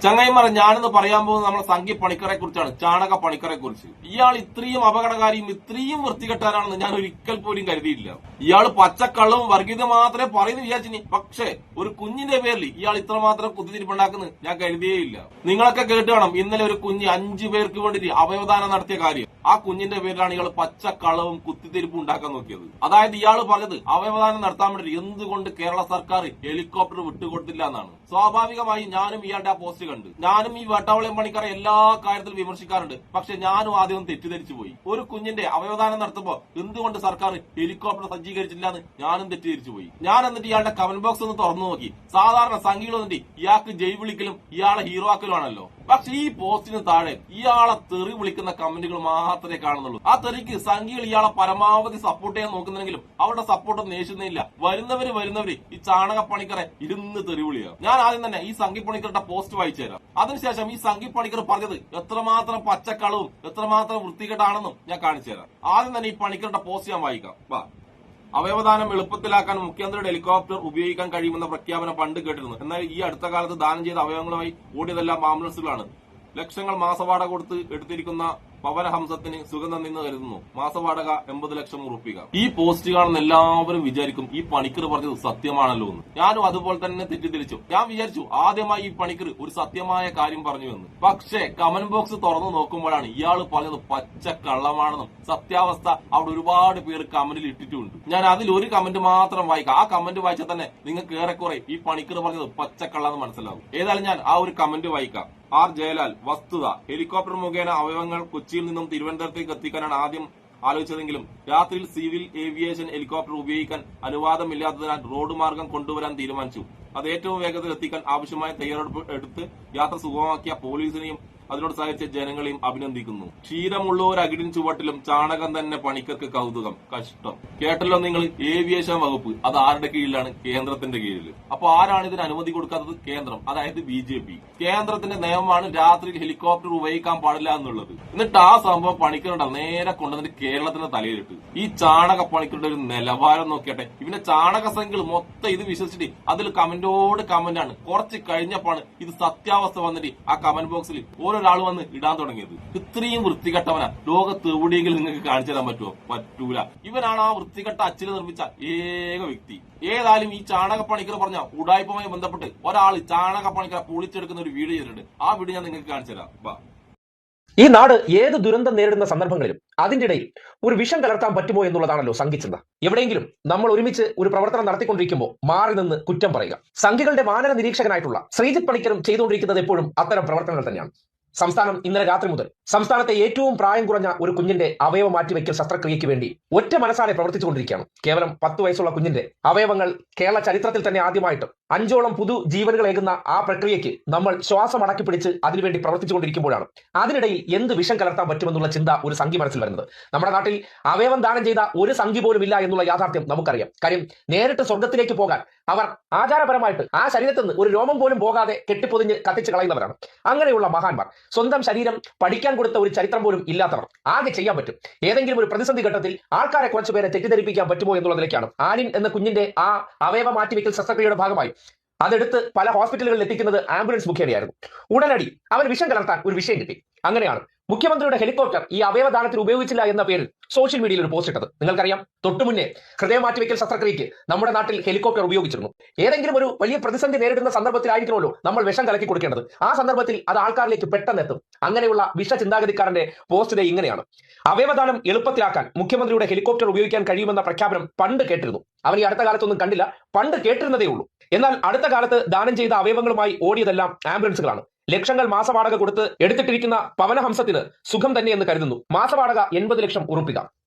ചങ്ങായിമാരെ ഞാനിന്ന് പറയാൻ പോകുന്നത് നമ്മുടെ സംഘി പണിക്കരെ കുറിച്ചാണ്, ചാണക പണിക്കരെ കുറിച്ച്. ഇയാൾ ഇത്രയും അപകടകാരിയും ഇത്രയും വൃത്തികെട്ടാനാണെന്ന് ഞാൻ ഒരിക്കൽ പോലും കരുതിയില്ല. ഇയാൾ പച്ചക്കള്ളവും വർഗീയത മാത്രമേ പറയുന്നു വിചാരിച്ചിനി, പക്ഷേ ഒരു കുഞ്ഞിന്റെ പേരിൽ ഇയാൾ ഇത്രമാത്രം കുത്തിത്തിരിപ്പുണ്ടാക്കുന്നത് ഞാൻ കരുതിയേയില്ല. നിങ്ങളൊക്കെ കേട്ട് വേണം, ഇന്നലെ ഒരു കുഞ്ഞ് 5 പേർക്ക് വേണ്ടി അവയവദാനം നടത്തിയ കാര്യം. ആ കുഞ്ഞിന്റെ പേരിലാണ് ഇയാൾ പച്ചക്കളവും കുത്തിത്തിരിപ്പും ഉണ്ടാക്കാൻ നോക്കിയത്. അതായത് ഇയാൾ പറഞ്ഞത് അവയവദാനം നടത്താൻ വേണ്ടി എന്തുകൊണ്ട് കേരള സർക്കാർ ഹെലികോപ്റ്റർ വിട്ടുകൊടുത്തില്ല എന്നാണ്. സ്വാഭാവികമായി ഞാനും ഇയാളുടെ ആ പോസ്റ്റ് കണ്ട്, ഞാനും ഈ വേട്ടാവളയം പണിക്കരെ എല്ലാ കാര്യത്തിലും വിമർശിക്കാറുണ്ട്. പക്ഷെ ഞാനും ആദ്യം തെറ്റിദ്ധരിച്ചു പോയി. ഒരു കുഞ്ഞിന്റെ അവയവദാനം നടത്തുമ്പോൾ എന്തുകൊണ്ട് സർക്കാർ ഹെലികോപ്റ്റർ സജ്ജീകരിച്ചില്ല എന്ന് ഞാനും തെറ്റിദ്ധരിച്ചു പോയി. ഞാൻ എന്നിട്ട് ഇയാളുടെ കമന്റ് ബോക്സ് ഒന്ന് തുറന്നു നോക്കി. സാധാരണ സംഘികൾ വന്നിട്ട് ഇയാൾക്ക് ജയ് വിളിക്കലും ഇയാളെ ഹീറോ ആക്കലുമാണല്ലോ. പക്ഷെ ഈ പോസ്റ്റിന് താഴെ ഇയാളെ തെറി വിളിക്കുന്ന കമന്റുകൾ മാത്രമേ കാണുന്നുള്ളൂ. ആ തെറിക്ക് സംഘികൾ ഇയാളെ പരമാവധി സപ്പോർട്ട് ചെയ്യാൻ നോക്കുന്നെങ്കിലും അവരുടെ സപ്പോർട്ടൊന്നും നേശുന്നില്ല. വരുന്നവര് ഈ ചാണക പണിക്കറെ ഇരുന്ന് തെറി വിളിയാണ്. ഞാൻ ആദ്യം തന്നെ ഈ സംഘി പണിക്കരുടെ പോസ്റ്റ് വായിച്ചു തരാം. അതിനുശേഷം ഈ സംഘി പണിക്കർ പറഞ്ഞത് എത്രമാത്രം പച്ചക്കളവും എത്രമാത്രം വൃത്തികെട്ടാണെന്നും ഞാൻ കാണിച്ചു തരാം. ആദ്യം തന്നെ ഈ പണിക്കരുടെ പോസ്റ്റ് ഞാൻ വായിക്കാം. അവയവദാനം എളുപ്പത്തിലാക്കാൻ മുഖ്യമന്ത്രിയുടെ ഹെലികോപ്റ്റർ ഉപയോഗിക്കാൻ കഴിയുമെന്ന പ്രഖ്യാപനം പണ്ട് കേട്ടിരുന്നു. എന്നാൽ ഈ അടുത്ത കാലത്ത് ദാനം ചെയ്ത അവയവങ്ങളുമായി ഓടിയതെല്ലാം ആംബുലൻസുകളാണ്. ലക്ഷങ്ങൾ മാസവാടക കൊടുത്ത് എടുത്തിരിക്കുന്ന പവനഹംസത്തിന് സുഗന്ധം നിന്ന് കരുതുന്നു. മാസവാടക 80 ലക്ഷം ഉറപ്പിക. ഈ പോസ്റ്റ് കാണുന്ന എല്ലാവരും വിചാരിക്കും ഈ പണിക്കർ പറഞ്ഞത് സത്യമാണല്ലോ എന്ന്. ഞാനും അതുപോലെ തന്നെ തെറ്റിദ്ധരിച്ചു. ഞാൻ വിചാരിച്ചു ആദ്യമായി ഈ പണിക്കർ ഒരു സത്യമായ കാര്യം പറഞ്ഞു എന്ന്. പക്ഷേ കമന്റ് ബോക്സ് തുറന്നു നോക്കുമ്പോഴാണ് ഇയാൾ പറഞ്ഞത് പച്ച കള്ളമാണെന്നും സത്യാവസ്ഥ അവിടെ ഒരുപാട് പേര് കമന്റിൽ ഇട്ടിട്ടുണ്ട്. ഞാൻ അതിൽ ഒരു കമന്റ് മാത്രം വായിക്കാം. ആ കമന്റ് വായിച്ചാൽ തന്നെ നിങ്ങൾക്ക് ഏറെക്കുറെ ഈ പണിക്കർ പറഞ്ഞത് പച്ചക്കള്ളെന്ന് മനസ്സിലാവും. ഏതായാലും ഞാൻ ആ ഒരു കമന്റ് വായിക്കാം. ആർ ജയലാൽ, വസ്തുത: ഹെലികോപ്റ്റർ മുഖേന അവയവങ്ങൾ കൊച്ചിയിൽ നിന്നും തിരുവനന്തപുരത്തേക്ക് എത്തിക്കാനാണ് ആദ്യം ആലോചിച്ചതെങ്കിലും രാത്രിയിൽ സിവിൽ ഏവിയേഷൻ ഹെലികോപ്റ്റർ ഉപയോഗിക്കാൻ അനുവാദമില്ലാത്തതിനാൽ റോഡ് മാർഗം കൊണ്ടുവരാൻ തീരുമാനിച്ചു. അത് ഏറ്റവും വേഗത്തിൽ എത്തിക്കാൻ ആവശ്യമായ തയ്യാറെടുപ്പ് എടുത്ത് യാത്ര സുഗമമാക്കിയ പോലീസിനെയും അതിനോട് സഹായിച്ച ജനങ്ങളെയും അഭിനന്ദിക്കുന്നു. ക്ഷീരമുള്ള ഒരു അകിടിൻ ചുവട്ടിലും ചാണകം തന്നെ പണിക്കർക്ക് കൗതുകം. കഷ്ടം. കേട്ടല്ലോ നിങ്ങൾ, ഏവിയേഷൻ വകുപ്പ് അത് ആരുടെ കീഴിലാണ്? കേന്ദ്രത്തിന്റെ കീഴിൽ. അപ്പൊ ആരാണ് ഇതിന് അനുമതി കൊടുക്കാത്തത്? കേന്ദ്രം, അതായത് BJP. കേന്ദ്രത്തിന്റെ നിയമമാണ് രാത്രിയിൽ ഹെലികോപ്റ്റർ ഉപയോഗിക്കാൻ പാടില്ല എന്നുള്ളത്. എന്നിട്ട് ആ സംഭവം പണിക്കരുണ്ടാവും നേരെ കൊണ്ടുവന്നിട്ട് കേരളത്തിന്റെ തലയിലിട്ട്. ഈ ചാണക പണിക്കരുടെ ഒരു നിലവാരം നോക്കിയട്ടെ. ഇവന്റെ ചാണക സംഖ്യകൾ മൊത്തം ഇത് വിശ്വസിച്ചിട്ട് അതിൽ കമന്റോട് കമന്റാണ്. കുറച്ച് കഴിഞ്ഞപ്പോഴാണ് ഇത് സത്യാവസ്ഥ വന്നിട്ട് ആ കമന്റ് ബോക്സിൽ ഒരാൾ വന്ന് ഇടാൻ തുടങ്ങിയത്. ഇത്രയും വൃത്തികെട്ടവനാ ലോകത്ത് എവിടെയെങ്കിലും നിങ്ങൾക്ക് കാണിച്ചു തരാൻ പറ്റുമോ? പറ്റൂല. ഇവനാണ് ആ വൃത്തികെട്ട അച്ചിൽ നിർമ്മിച്ച ഏക വ്യക്തി. ഏതായാലും ഈ ചാണക പണിക്കർ പറഞ്ഞ ഉടായ്പുമായി ബന്ധപ്പെട്ട് ഒരാൾ ചാണക പണിക്കരെ പൊളിച്ചെടുക്കുന്ന ഒരു വീഡിയോ ചെയ്തിട്ടുണ്ട്. ആ വീഡിയോ ഞാൻ നിങ്ങൾക്ക് കാണിച്ചു തരാം. ഈ നാട് ഏത് ദുരന്തം നേരിടുന്ന സന്ദർഭങ്ങളിലും അതിന്റെ ഇടയിൽ ഒരു വിഷം കലർത്താൻ പറ്റുമോ എന്നുള്ളതാണല്ലോ സംഘിച്ചിന്ത. എവിടെയെങ്കിലും നമ്മൾ ഒരുമിച്ച് ഒരു പ്രവർത്തനം നടത്തിക്കൊണ്ടിരിക്കുമ്പോൾ മാറി നിന്ന് കുറ്റം പറയുക. സംഘികളുടെ മാനന നിരീക്ഷകനായിട്ടുള്ള ശ്രീജിത്ത് പണിക്കരും ചെയ്തുകൊണ്ടിരിക്കുന്നത് എപ്പോഴും അത്തരം പ്രവർത്തനങ്ങൾ തന്നെയാണ്. സംസ്ഥാനം ഇന്നലെ രാത്രി മുതൽ സംസ്ഥാനത്തെ ഏറ്റവും പ്രായം കുറഞ്ഞ ഒരു കുഞ്ഞിന്റെ അവയവ മാറ്റിവെക്കൽ ശസ്ത്രക്രിയയ്ക്ക് വേണ്ടി ഒറ്റ മനസ്സാലെ പ്രവർത്തിച്ചുകൊണ്ടിരിക്കുകയാണ്. കേവലം 10 വയസ്സുള്ള കുഞ്ഞിന്റെ അവയവങ്ങൾ കേരള ചരിത്രത്തിൽ തന്നെ ആദ്യമായിട്ട് 5ഓളം പുതു ജീവനുകളേകുന്ന ആ പ്രക്രിയയ്ക്ക് നമ്മൾ ശ്വാസം അടക്കി പിടിച്ച് അതിനുവേണ്ടി പ്രവർത്തിച്ചുകൊണ്ടിരിക്കുമ്പോഴാണ് അതിനിടയിൽ എന്ത് വിഷം കലർത്താൻ പറ്റുമെന്നുള്ള ചിന്ത ഒരു സംഘി മനസ്സിൽ വരുന്നത്. നമ്മുടെ നാട്ടിൽ അവയവം ദാനം ചെയ്ത ഒരു സംഘി പോലും ഇല്ല എന്നുള്ള യാഥാർത്ഥ്യം നമുക്കറിയാം. കാര്യം നേരിട്ട് സ്വർഗത്തിലേക്ക് പോകാൻ അവർ ആചാരപരമായിട്ട് ആ ശരീരത്തിൽ നിന്ന് ഒരു രോമം പോലും പോകാതെ കെട്ടിപ്പൊതിഞ്ഞ് കത്തിച്ച് കളയുന്നവരാണ്. അങ്ങനെയുള്ള മഹാന്മാർ സ്വന്തം ശരീരം പഠിക്കാൻ കൊടുത്ത ഒരു ചരിത്രം പോലും ഇല്ലാത്തവർ ആകെ ചെയ്യാൻ പറ്റും ഏതെങ്കിലും ഒരു പ്രതിസന്ധി ഘട്ടത്തിൽ ആൾക്കാരെ കുറച്ചുപേരെ തെറ്റിദ്ധരിപ്പിക്കാൻ പറ്റുമോ എന്നുള്ളതിലേക്കാണ് ആലിൻ എന്ന കുഞ്ഞിന്റെ ആ അവയവ മാറ്റിവെക്കൽ ശസ്ത്രക്രിയയുടെ ഭാഗമായി അതെടുത്ത് പല ഹോസ്പിറ്റലുകളിൽ എത്തിക്കുന്നത് ആംബുലൻസ് മുഖേനയായിരുന്നു. ഉടനടി അവൻ വിഷം കലർത്താൻ ഒരു വിഷയം കിട്ടി. അങ്ങനെയാണ് മുഖ്യമന്ത്രിയുടെ ഹെലികോപ്റ്റർ ഈ അവയവദാനത്തിന് ഉപയോഗിച്ചില്ല എന്ന പേരിൽ സോഷ്യൽ മീഡിയയിൽ ഒരു പോസ്റ്റ് ഇട്ടത്. നിങ്ങൾക്കറിയാം, തൊട്ടുമുന്നേ ഹൃദയ മാറ്റിവെക്കൽ ശസ്ത്രക്രിയയ്ക്ക് നമ്മുടെ നാട്ടിൽ ഹെലികോപ്റ്റർ ഉപയോഗിച്ചിരുന്നു. ഏതെങ്കിലും ഒരു വലിയ പ്രതിസന്ധി നേരിടുന്ന സന്ദർഭത്തിലായിരിക്കണമല്ലോ നമ്മൾ വിഷം കലക്കി കൊടുക്കേണ്ടത്. ആ സന്ദർഭത്തിൽ അത് ആൾക്കാരിലേക്ക് പെട്ടെന്ന് എത്തും. അങ്ങനെയുള്ള വിഷ ചിന്താഗതിക്കാരന്റെ പോസ്റ്റ് ഇങ്ങനെയാണ്: അവയവദാനം എളുപ്പത്തിലാക്കാൻ മുഖ്യമന്ത്രിയുടെ ഹെലികോപ്റ്റർ ഉപയോഗിക്കാൻ കഴിയുമെന്ന പ്രഖ്യാപനം പണ്ട് കേട്ടിരുന്നു. അവൻ ഈ അടുത്ത കാലത്തൊന്നും കണ്ടില്ല, പണ്ട് കേട്ടിരുന്നതേ ഉള്ളൂ. എന്നാൽ അടുത്ത കാലത്ത് ദാനം ചെയ്ത അവയവങ്ങളുമായി ഓടിയതെല്ലാം ആംബുലൻസുകളാണ്. ലക്ഷങ്ങൾ മാസവാടക കൊടുത്ത് എടുത്തിട്ടിരിക്കുന്ന പവനഹംസത്തിന് സുഖം തന്നെയെന്ന് കരുതുന്നു. മാസവാടക 80 ലക്ഷം ഉറപ്പിക.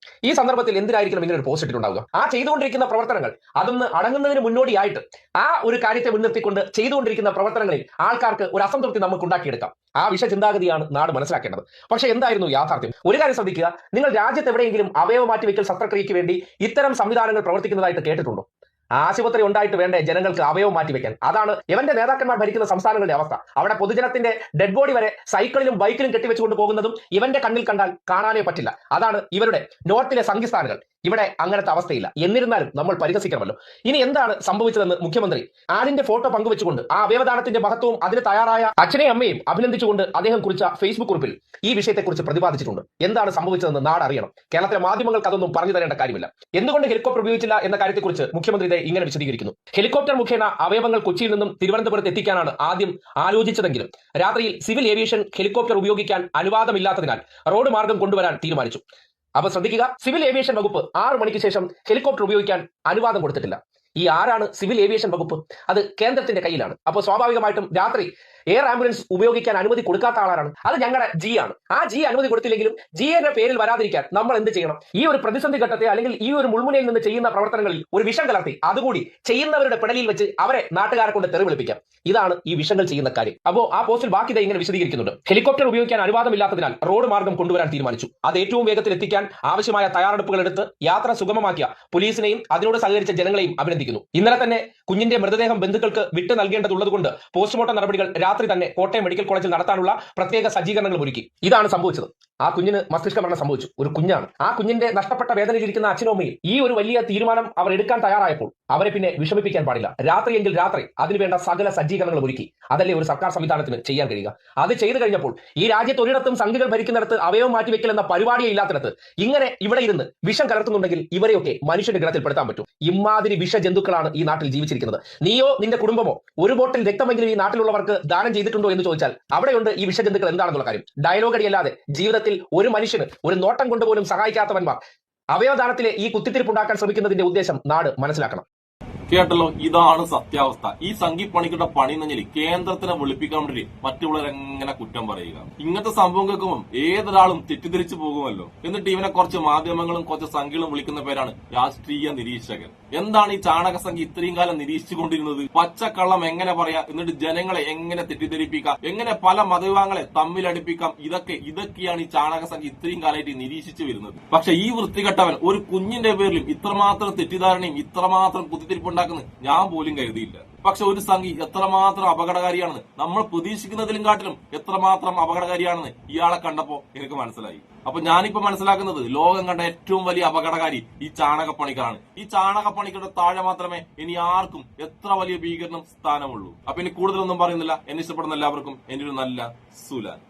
ഈ സന്ദർഭത്തിൽ എന്തിനായിരിക്കണം ഇങ്ങനെ ഒരു പോസ്റ്റ് ഇട്ടിട്ടുണ്ടാവുക? ആ ചെയ്തുകൊണ്ടിരിക്കുന്ന പ്രവർത്തനങ്ങൾ അതൊന്ന് അടങ്ങുന്നതിന് മുന്നോടിയായിട്ട് ആ ഒരു കാര്യത്തെ മുൻനിർത്തിക്കൊണ്ട് ചെയ്തുകൊണ്ടിരിക്കുന്ന പ്രവർത്തനങ്ങളിൽ ആൾക്കാർക്ക് ഒരു അസംതൃപ്തി നമുക്ക് ഉണ്ടാക്കിയെടുക്കാം. ആ വിഷ ചിന്താഗതിയാണ് നാട് മനസ്സിലാക്കേണ്ടത്. പക്ഷെ എന്തായിരുന്നു യാഥാർത്ഥ്യം? ഒരു കാര്യം ശ്രദ്ധിക്കുക, നിങ്ങൾ രാജ്യത്ത് എവിടെയെങ്കിലും അവയവ മാറ്റിവെക്കൽ ശസ്ത്രക്രിയയ്ക്ക് വേണ്ടി ഇത്തരം സംവിധാനങ്ങൾ പ്രവർത്തിക്കുന്നതായിട്ട് കേട്ടിട്ടുണ്ടോ? ആശുപത്രി ഉണ്ടായിട്ട് വേണ്ടേ ജനങ്ങൾക്ക് അവയവം മാറ്റിവെക്കാൻ? അതാണ് ഇവന്റെ നേതാക്കന്മാർ ഭരിക്കുന്ന സംസ്ഥാനങ്ങളുടെ അവസ്ഥ. അവിടെ പൊതുജനത്തിന്റെ ഡെഡ് ബോഡി വരെ സൈക്കിളിലും ബൈക്കിലും കെട്ടിവെച്ചുകൊണ്ട് പോകുന്നതും ഇവന്റെ കണ്ണിൽ കണ്ടാൽ കാണാനേ പറ്റില്ല. അതാണ് ഇവരുടെ നോർത്തിലെ സംഘിസ്ഥാനുകൾ. ഇവിടെ അങ്ങനത്തെ അവസ്ഥയില്ല. എന്നിരുന്നാലും നമ്മൾ പരിഹസിക്കണമല്ലോ. ഇനി എന്താണ് സംഭവിച്ചതെന്ന് മുഖ്യമന്ത്രി ആലിന്റെ ഫോട്ടോ പങ്കുവെച്ചുകൊണ്ട് ആ അവയവദാനത്തിന്റെ മഹത്വവും അതിന് തയ്യാറായ അച്ഛനെയും അമ്മയും അഭിനന്ദിച്ചുകൊണ്ട് അദ്ദേഹം കുറിച്ച ഫേസ്ബുക്ക് കുറിപ്പിൽ ഈ വിഷയത്തെക്കുറിച്ച് പ്രതിപാദിച്ചിട്ടുണ്ട്. എന്താണ് സംഭവിച്ചതെന്ന് നാട് അറിയണം. കേരളത്തിലെ മാധ്യമങ്ങൾക്ക് അതൊന്നും പറഞ്ഞു തരേണ്ട കാര്യമില്ല. എന്തുകൊണ്ട് ഹെലികോപ്റ്റർ ഉപയോഗിച്ചില്ല എന്ന കാര്യത്തെക്കുറിച്ച് മുഖ്യമന്ത്രി ഇങ്ങനെ വിശദീകരിക്കുന്നു. ഹെലികോപ്റ്റർ മുഖേന അവയവങ്ങൾ കൊച്ചിയിൽ നിന്നും തിരുവനന്തപുരത്ത് എത്തിക്കാനാണ് ആദ്യം ആലോചിച്ചതെങ്കിലും രാത്രിയിൽ സിവിൽ ഏവിയേഷൻ ഹെലികോപ്റ്റർ ഉപയോഗിക്കാൻ അനുവാദമില്ലാത്തതിനാൽ റോഡ് മാർഗം കൊണ്ടുവരാൻ തീരുമാനിച്ചു. അപ്പൊ ശ്രദ്ധിക്കുക, സിവിൽ ഏവിയേഷൻ വകുപ്പ് 6 മണിക്ക് ശേഷം ഹെലികോപ്റ്റർ ഉപയോഗിക്കാൻ അനുവാദം കൊടുത്തിട്ടില്ല. ഈ ആരാണ് സിവിൽ ഏവിയേഷൻ വകുപ്പ്? അത് കേന്ദ്രത്തിന്റെ കയ്യിലാണ്. അപ്പോൾ സ്വാഭാവികമായിട്ടും രാത്രി എയർ ആംബുലൻസ് ഉപയോഗിക്കാൻ അനുമതി കൊടുക്കാത്ത ആളാണ്. അത് ഞങ്ങളുടെ ജി ആണ്. ആ ജി അനുമതി കൊടുത്തില്ലെങ്കിലും ജിയുടെ പേരിൽ വരാതിരിക്കാൻ നമ്മൾ എന്ത് ചെയ്യണം? ഈ ഒരു പ്രതിസന്ധി ഘട്ടത്തെ അല്ലെങ്കിൽ ഈ ഒരു മുൾമുനയിൽ നിന്ന് ചെയ്യുന്ന പ്രവർത്തനങ്ങളിൽ ഒരു വിഷം കലർത്തി അതുകൂടി ചെയ്യുന്നവരുടെ പെടലിൽ വെച്ച് അവരെ നാട്ടുകാരെ കൊണ്ട് തെറി വിളിപ്പിക്കാം. ഇതാണ് ഈ വിഷങ്ങൾ ചെയ്യുന്ന കാര്യം. അപ്പോൾ ആ പോസ്റ്റിൽ ബാക്കി ഇങ്ങനെ വിശദീകരിക്കുന്നുണ്ട്. ഹെലികോപ്റ്റർ ഉപയോഗിക്കാൻ അനുവാദമില്ലാത്തതിനാൽ റോഡ് മാർഗം കൊണ്ടുവരാൻ തീരുമാനിച്ചു. അത് ഏറ്റവും വേഗത്തിൽ എത്തിക്കാൻ ആവശ്യമായ തയ്യാറെടുപ്പുകൾ എടുത്ത് യാത്ര സുഗമമാക്കിയ പോലീസിനെയും അതിനോട് സഹകരിച്ച ജനങ്ങളെയും അഭിനന്ദിക്കുന്നു. ഇന്നലെ തന്നെ കുഞ്ഞിന്റെ മൃതദേഹം ബന്ധുക്കൾക്ക് വിട്ടു നൽകേണ്ടതുള്ളതുകൊണ്ട് പോസ്റ്റ്മോർട്ടം നടപടികൾ രാത്രി തന്നെ കോട്ടയം മെഡിക്കൽ കോളേജിൽ നടത്താനുള്ള പ്രത്യേക സജ്ജീകരണങ്ങൾ ഒരുക്കി. ഇതാണ് സംഭവിച്ചത്. ആ കുഞ്ഞിന് മസ്തിഷ്ക മരണം സംഭവിച്ചു. ഒരു കുഞ്ഞാണ്. ആ കുഞ്ഞിന്റെ നഷ്ടപ്പെട്ട വേദനയിലിരിക്കുന്ന അച്ഛനും അമ്മയും ഈ ഒരു വലിയ തീരുമാനം അവർ എടുക്കാൻ തയ്യാറായപ്പോൾ അവരെ പിന്നെ വിഷമിപ്പിക്കാൻ പാടില്ല. രാത്രിയെങ്കിൽ രാത്രി അതിനുവേണ്ട സകല സജ്ജീകരണങ്ങൾ ഒരുക്കി. അതല്ലേ ഒരു സർക്കാർ സംവിധാനത്തിന് ചെയ്യാൻ കഴിയുക. അത് ചെയ്തു കഴിഞ്ഞപ്പോൾ ഈ രാജ്യത്ത് ഒരിടത്തും സംഘികൾ ഭരിക്കുന്നിടത്ത് അവയവം മാറ്റിവെക്കൽ എന്ന പരിപാടിയെ ഇല്ലാത്തിടത്ത് ഇങ്ങനെ ഇവിടെ ഇരുന്ന് വിഷം കലർത്തുന്നുണ്ടെങ്കിൽ ഇവരെയൊക്കെ മനുഷ്യന്റെ ഗണത്തിൽപ്പെടുത്താൻ പറ്റും. ഇമാതിരി വിഷജന്തുക്കളാണ് ഈ നാട്ടിൽ ജീവിച്ചിരിക്കുന്നത്. നീയോ നിന്റെ കുടുംബമോ ഒരു ബോട്ടിൽ രക്തമെങ്കിലും ഈ നാട്ടിലുള്ളവർക്ക് ദാനം ചെയ്തിട്ടുണ്ടോ എന്ന് ചോദിച്ചാൽ അവിടെയുണ്ട് ഈ വിഷജന്തുക്കൾ എന്താണെന്നുള്ള കാര്യം. ഡയലോഗ് അടിയല്ലാതെ ജീവിതത്തിൽ ഒരു മനുഷ്യന് ഒരു നോട്ടം കൊണ്ടുപോലും സഹായിക്കാത്തവന്മാർ അവയവദാനത്തിലെ ഈ കുത്തിത്തിരിപ്പുണ്ടാക്കാൻ ശ്രമിക്കുന്നതിന്റെ ഉദ്ദേശം നാട് മനസ്സിലാക്കണം. കേട്ടല്ലോ, ഇതാണ് സത്യാവസ്ഥ. ഈ സംഘി പണിക്കുടെ പണി എന്ന് പറഞ്ഞാൽ കേന്ദ്രത്തിനെ വിളിപ്പിക്കാൻ വേണ്ടി മറ്റുള്ളവരെങ്ങനെ കുറ്റം പറയുക. ഇങ്ങനത്തെ സംഭവം കേൾക്കുമ്പോൾ ഏതൊരാളും തെറ്റിദ്ധരിച്ചു പോകുമല്ലോ. എന്നിട്ട് ഇവനെ കുറച്ച് മാധ്യമങ്ങളും കുറച്ച് സംഘികളും വിളിക്കുന്ന പേരാണ് രാഷ്ട്രീയ നിരീക്ഷകൻ. എന്താണ് ഈ ചാണക സംഘി ഇത്രയും കാലം നിരീക്ഷിച്ചുകൊണ്ടിരുന്നത്? പച്ചക്കള്ളം എങ്ങനെ പറയാം, എന്നിട്ട് ജനങ്ങളെ എങ്ങനെ തെറ്റിദ്ധരിപ്പിക്കാം, എങ്ങനെ പല മതവിഭാഗങ്ങളെ തമ്മിലടിപ്പിക്കാം, ഇതൊക്കെയാണ് ഈ ചാണക സംഘി ഇത്രയും കാലമായിട്ട് നിരീക്ഷിച്ചു വരുന്നത്. പക്ഷെ ഈ വൃത്തികെട്ടവൻ ഒരു കുഞ്ഞിന്റെ പേരിലും ഇത്രമാത്രം തെറ്റിദ്ധാരണയും ഇത്രമാത്രം കുത്തിത്തിരിപ്പുണ്ടാക്കുന്നത് ഞാൻ പോലും കരുതിയില്ല. പക്ഷെ ഒരു സംഘി എത്രമാത്രം അപകടകാരിയാണെന്ന് നമ്മൾ പ്രതീക്ഷിക്കുന്നതിലും കാട്ടിലും എത്രമാത്രം അപകടകാരിയാണെന്ന് ഇയാളെ കണ്ടപ്പോ എനിക്ക് മനസ്സിലായി. അപ്പൊ ഞാനിപ്പോ മനസ്സിലാക്കുന്നത് ലോകം കണ്ട ഏറ്റവും വലിയ അപകടകാരി ഈ ചാണകപ്പണിക്കാരാണ്. ഈ ചാണകപ്പണിക്കരുടെ താഴെ മാത്രമേ ഇനി ആർക്കും എത്ര വലിയ ഭീകരണം സ്ഥാനമുള്ളൂ. അപ്പൊ ഇനി കൂടുതലൊന്നും പറയുന്നില്ല. എന്നെ ഇഷ്ടപ്പെടുന്ന എല്ലാവർക്കും എന്റെ ഒരു നല്ല സുലാൻ.